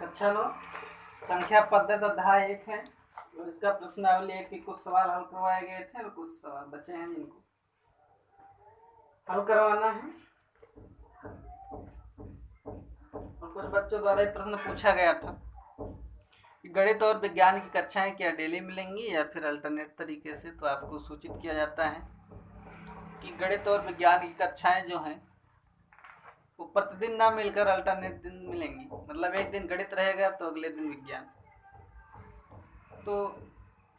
अच्छा लो, संख्या पद्धति अध्याय 1 है और इसका प्रश्नावली 1 के कुछ सवाल हल करवाए गए थे और कुछ सवाल बचे हैं जिनको हल करवाना है। और कुछ बच्चों द्वारा एक प्रश्न पूछा गया था कि गणित और विज्ञान की कक्षाएं क्या डेली मिलेंगी या फिर अल्टरनेट तरीके से। तो आपको सूचित किया जाता है कि गणित और विज्ञान की कक्षाएं जो हैं वो प्रतिदिन ना मिलकर अल्टरनेट दिन मिलेंगी। मतलब एक दिन गणित रहेगा तो अगले दिन विज्ञान। तो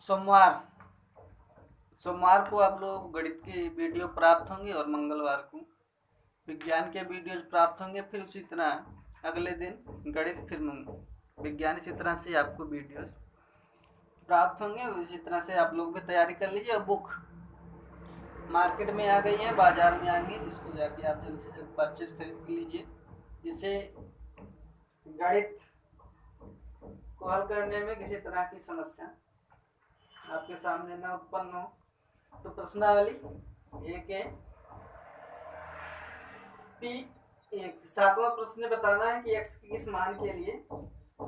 सोमवार को आप लोग गणित के वीडियो प्राप्त होंगे और मंगलवार को विज्ञान के वीडियो प्राप्त होंगे। फिर उसी तरह अगले दिन गणित फिर विज्ञान, इसी तरह से आपको वीडियो प्राप्त होंगे। इसी तरह से आप लोग भी तैयारी कर लीजिए। और बुक मार्केट में आ गई है, बाजार में आ गई, जिसको जाके आप जल्द से जल्द परचेज खरीद लीजिए, जिससे गणित को हल करने में किसी तरह की समस्या आपके सामने न उत्पन्न हो। तो प्रश्नावली 1 है। P1 सातवां प्रश्न बताना है कि x के किस मान के लिए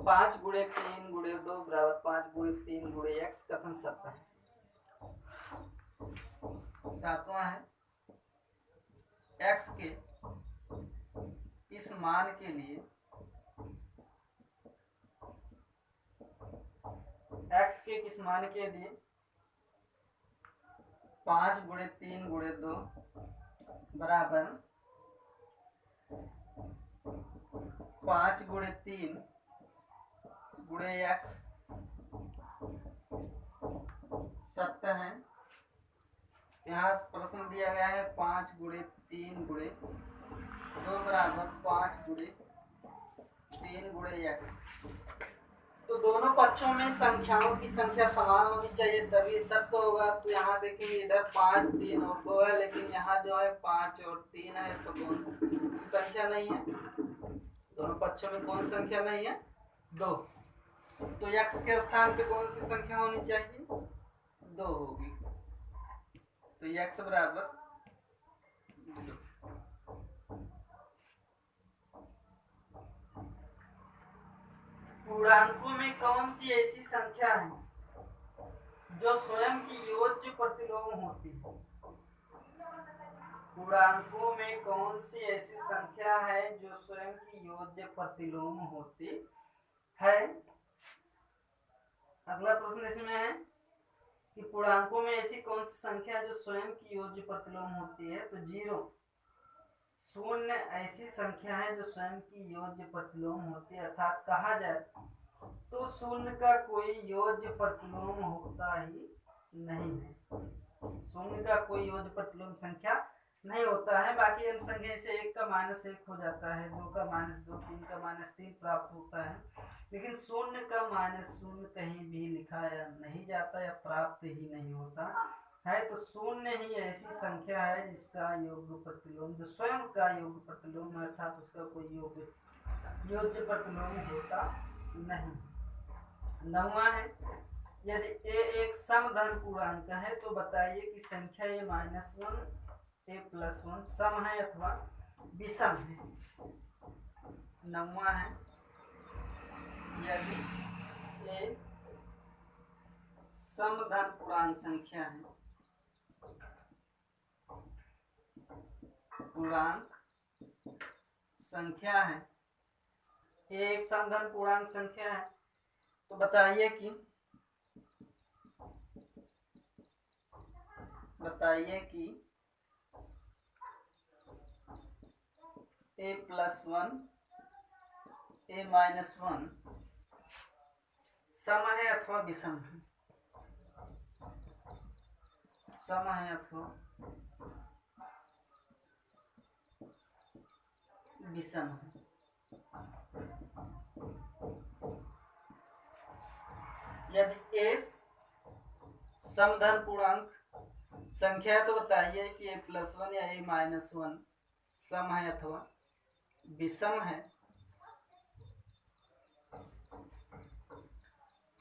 5 × 3 × 2 = 5 × 3 × x कथन सत्य है। सातवां है x के इस मान के लिए x के किस मान के लिए 5 × 3 × 2 बराबर 5 × 3 × x सत्य है। यहाँ प्रश्न दिया गया है 5 × 3 × 2 बराबर 5 × 3 × x। तो दोनों पक्षों में संख्याओं की संख्या समान होनी चाहिए तभी सत्य होगा। तो यहाँ देखेंगे इधर 5, 3 और 2 है, लेकिन यहाँ जो है 5 और 3 है, तो कौन संख्या नहीं है। दोनों पक्षों में कौन संख्या नहीं है? 2। तो x के स्थान पे कौन सी संख्या होनी चाहिए? 2 होगी। तो x बराबर 2। पूर्णांकों में कौन सी ऐसी संख्या है जो स्वयं की योज्य प्रतिलोम होती है? पूर्णांकों में कौन सी ऐसी संख्या है जो स्वयं की योज्य प्रतिलोम होती है? अगला प्रश्न इसमें है कि पूर्णांकों में ऐसी कौन सी संख्या है जो स्वयं की योज्य प्रतिलोम होती है? तो 0 ऐसी संख्या है जो स्वयं की योज्य प्रतिलोम होती है। अर्थात कहा जाए तो 0 का कोई योज्य प्रतिलोम होता ही नहीं है। 0 का कोई योज्य प्रतिलोम संख्या नहीं होता है। बाकी अन्य संख्या से 1 का -1 हो जाता है, 2 का -2, 3 का -3 प्राप्त होता है, लेकिन 0 का -0 कहीं भी लिखा नहीं जाता या प्राप्त ही नहीं होता है। तो 0 ही ऐसी संख्या है जिसका योग्य प्रतिलोम, जो स्वयं का योग्य प्रतिलोम है, अर्थात उसका कोई योज्य प्रतिलोम होता नहीं। 9वां है, यदि a एक समधन पूर्णांक है तो बताइए कि संख्या a -1 a + 1 सम है अथवा विषम है। 9वां है, यदि a समधन पूर्णांक संख्या है, पूर्णांक संख्या है, a एक समधन पूर्णांक संख्या है, तो बताइए कि a + 1 a -1 सम है अथवा विषम है। सम है अथवा विषम है। यदि a समधन पूर्णांक संख्या है तो बताइए कि a + 1 या a -1 सम है अथवा विषम है।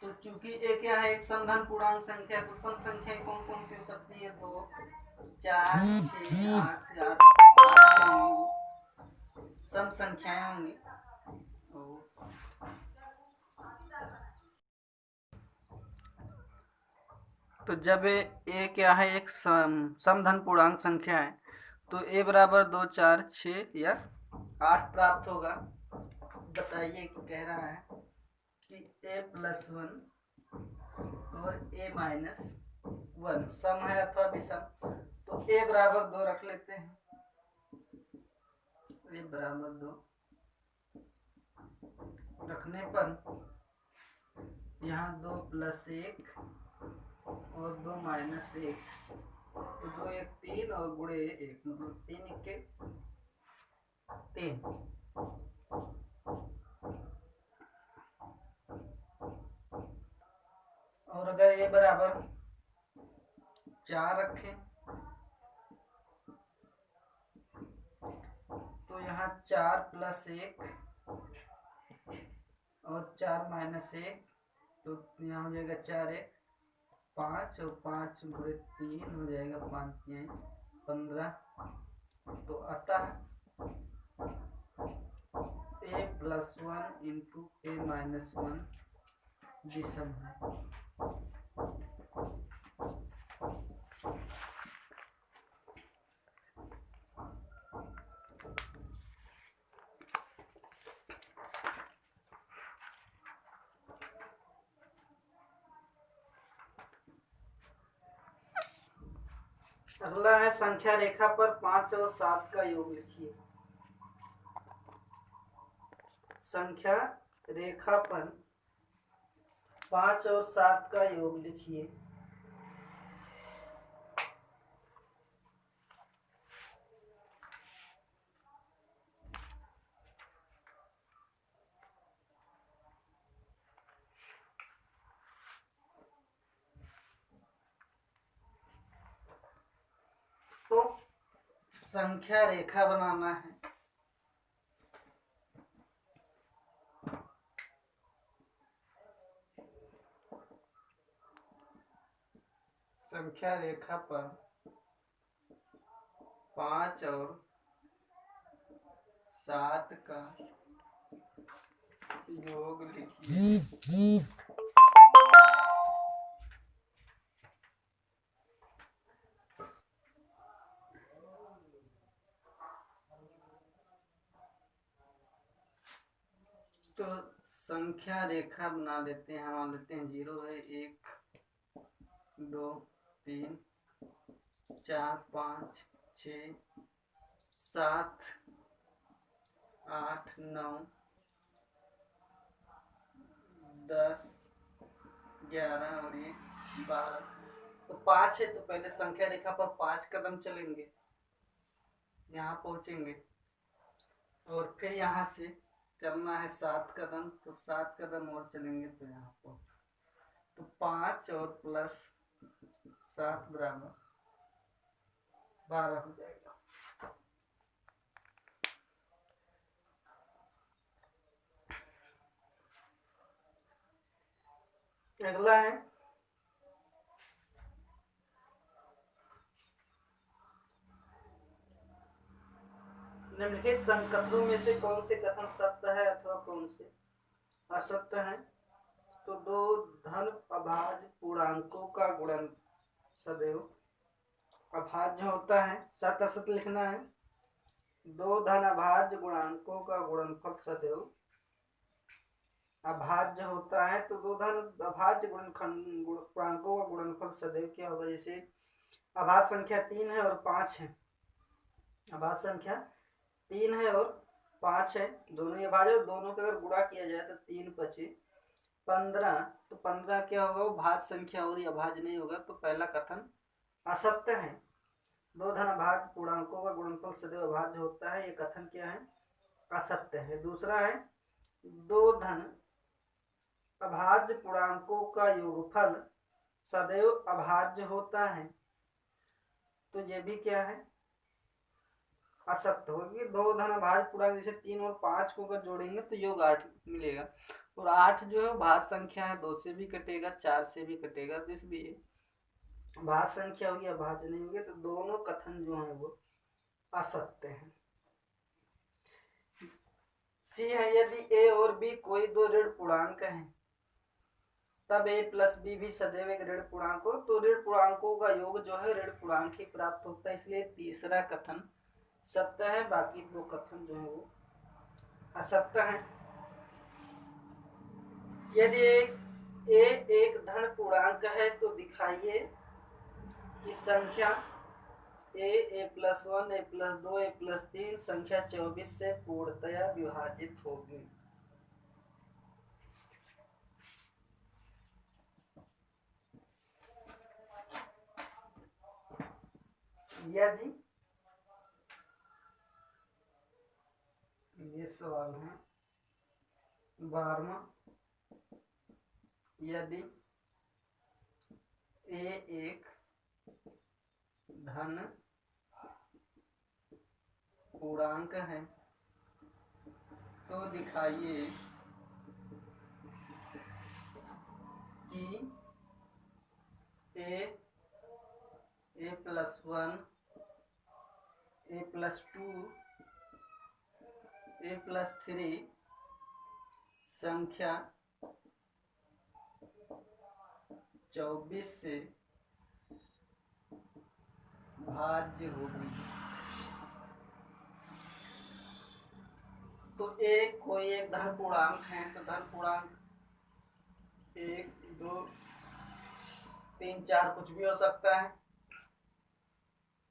तो चूंकि a क्या है, एक समधन पूर्णांक संख्या, तो सम संख्या कौन कौन सी हो सकती है? 2, 4, 6, 8 सम संख्याएं होंगी। तो जब ए क्या है, एक समधन पूर्णांक संख्या है, तो ए बराबर 2 4 6 या 8 प्राप्त होगा। बताइए, कह रहा है कि ए प्लस 1 और ए माइनस 1 सम है अथवा विषम। तो ए बराबर 2 रख लेते हैं, ए बराबर 2 रखने पर यहाँ 2 प्लस 1 और 2 माइनस 1, तो 2 1 3 और गुणे 1, मतलब 3 1 3। और अगर ए बराबर 4 रखें तो यहाँ 4 प्लस 1 और 4 माइनस 1, तो यहाँ हो जाएगा 4 1 5 और 5 गुणे 3 हो जाएगा 5 3 15। तो अतः ए प्लस 1 इंटू ए माइनस 1 विषम है। अगला है संख्या रेखा पर 5 और 7 का योग लिखिए। संख्या रेखा पर 5 और 7 का योग लिखिए। तो संख्या रेखा बनाना है। संख्या रेखा पर 5 और 7 का योग लिखिए। तो संख्या रेखा बना लेते हैं, मान लेते हैं 0 है, 1 2 3 4 5 6 7 8 9 10 11 और ये 12। तो 5 है, तो पहले संख्या रेखा पर 5 कदम चलेंगे, यहाँ पहुंचेंगे, और फिर यहाँ से चलना है 7 कदम, तो 7 कदम और चलेंगे तो यहाँ पहुंच। तो 5 और प्लस 7 बराबर 12 हो जाएगा। अगला है निम्नलिखित संकथनों में से कौन से कथन सत्य है अथवा कौन से असत्य है। तो दो धन अभाज्य पूर्णांकों का गुणन सदैव अभाज्य होता है, सत्य असत्य लिखना है। दो धन अभाज्य गुणांकों का गुणनफल सदैव अभाज्य होता है। तो दो धन अभाज्य पूर्णांकों का गुणनफल सदैव क्या होगा, जैसे अभाज्य संख्या 3 है और 5 है, अभाज्य संख्या 3 है और 5 है, दोनों ही अभाज्य, दोनों का अगर गुणा किया जाए तो 3 5 15। तो 15 क्या होगा, वो भाज्य संख्या और अभाज्य नहीं होगा, तो पहला कथन असत्य है। दो धन अभाज्य पूर्णांकों का गुणनफल सदैव अभाज्य होता है, ये कथन क्या है, असत्य है। दूसरा है दो धन अभाज्य पूर्णांकों का योगफल सदैव अभाज्य होता है, तो ये भी क्या है, असत्य होगी। दो धन अभाज्य पूर्णांक जैसे 3 और 5 को अगर जोड़ेंगे तो योग 8 मिलेगा, और 8 जो है भाज्य संख्या है, 2 से भी कटेगा 4 से भी कटेगा, तो इसलिए भाज्य संख्या होगी, अभाज्य नहीं होगी, तो दोनों कथन जो है वो असत्य हैं। सी है यदि ए और बी कोई दो ऋण पूर्णांक हैं तब a प्लस बी भी सदैव एक ऋण पूर्णांक हो। तो ऋण पूर्णांकों का योग जो है ऋण पूर्णांक ही प्राप्त होता है, इसलिए तीसरा कथन सत्य है, बाकी दो कथन जो है वो असत्य है। यदि एक धन पूर्णांक है तो दिखाइए कि संख्या ए प्लस 1, ए प्लस 2, ए प्लस 3 संख्या 24 से पूर्णतया विभाजित होगी। यदि ये सवाल है 12वां, यदि ए एक धन पूर्णांक है तो दिखाइए कि ए प्लस 1, ए प्लस 2, ए प्लस 3 संख्या 24 से भाज्य होगी। तो कोई एक धन पूर्णांक है तो धन पूर्णांक 1, 2, 3, 4 कुछ भी हो सकता है।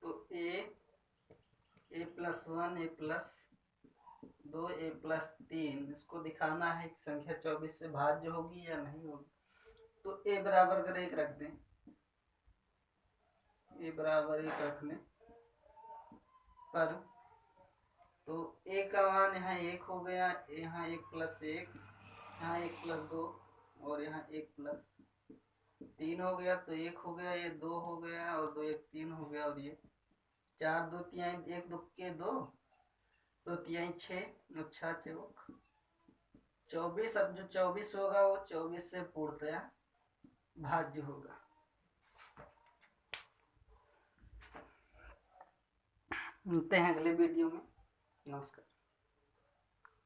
तो ए प्लस 1, ए प्लस 2, ए प्लस 3 इसको दिखाना है कि संख्या 24 से भाज्य होगी या नहीं होगी। तो ए बराबर अगर 1 रख दें, ए बराबर 1 रखने पर तो ए का मान यहाँ 1 हो गया, यहाँ 1 प्लस 1, यहाँ 1 प्लस 2 और यहाँ 1 प्लस 3 हो गया। तो 1 हो गया, ये 2 हो गया और 2 1 3 हो गया और ये 4 2 3 1 2 के 2 2 3 6 और 6 चौक 24। अब जो 24 होगा वो 24 से पूर्णतया भाज्य होगा। मिलते हैं अगले वीडियो में। नमस्कार।